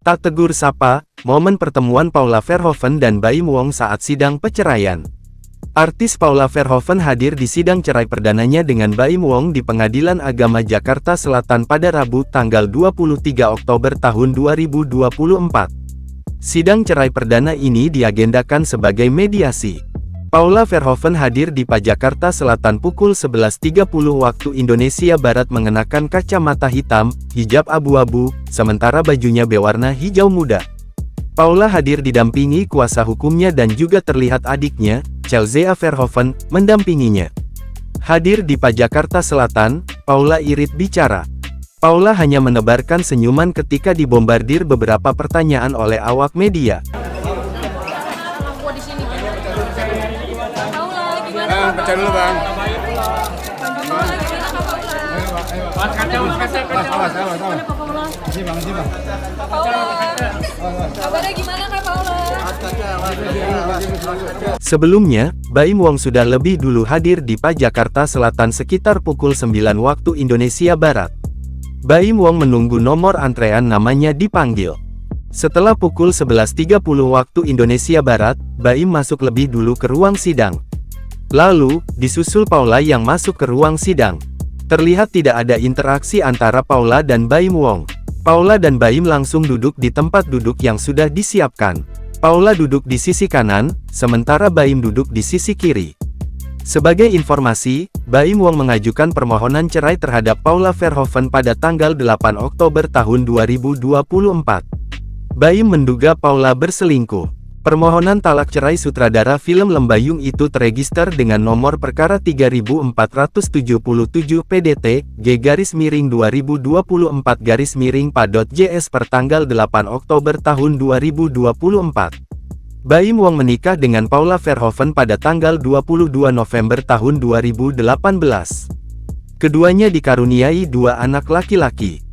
Tak tegur sapa, momen pertemuan Paula Verhoeven dan Baim Wong saat sidang perceraian. Artis Paula Verhoeven hadir di sidang cerai perdananya dengan Baim Wong di Pengadilan Agama Jakarta Selatan pada Rabu tanggal 23 Oktober tahun 2024. Sidang cerai perdana ini diagendakan sebagai mediasi. Paula Verhoeven hadir di Jakarta Selatan pukul 11.30 waktu Indonesia Barat mengenakan kacamata hitam, hijab abu-abu, sementara bajunya berwarna hijau muda. Paula hadir didampingi kuasa hukumnya dan juga terlihat adiknya, Chelsea Verhoeven, mendampinginya. Hadir di Jakarta Selatan, Paula irit bicara. Paula hanya menebarkan senyuman ketika dibombardir beberapa pertanyaan oleh awak media. Baca dulu bang. Sebelumnya, Baim Wong sudah lebih dulu hadir di Jakarta Selatan sekitar pukul 9 waktu Indonesia Barat. Baim Wong menunggu nomor antrean namanya dipanggil. Setelah pukul 11.30 waktu Indonesia Barat, Baim masuk lebih dulu ke ruang sidang. Lalu, disusul Paula yang masuk ke ruang sidang. Terlihat tidak ada interaksi antara Paula dan Baim Wong. Paula dan Baim langsung duduk di tempat duduk yang sudah disiapkan. Paula duduk di sisi kanan, sementara Baim duduk di sisi kiri. Sebagai informasi, Baim Wong mengajukan permohonan cerai terhadap Paula Verhoeven pada tanggal 8 Oktober tahun 2024. Baim menduga Paula berselingkuh. Permohonan talak cerai sutradara film Lembayung itu terregister dengan nomor perkara 3477 PDT G_2024_PAD.JS per tanggal 8 Oktober tahun 2024. Baim Wong menikah dengan Paula Verhoeven pada tanggal 22 November tahun 2018. Keduanya dikaruniai 2 anak laki-laki.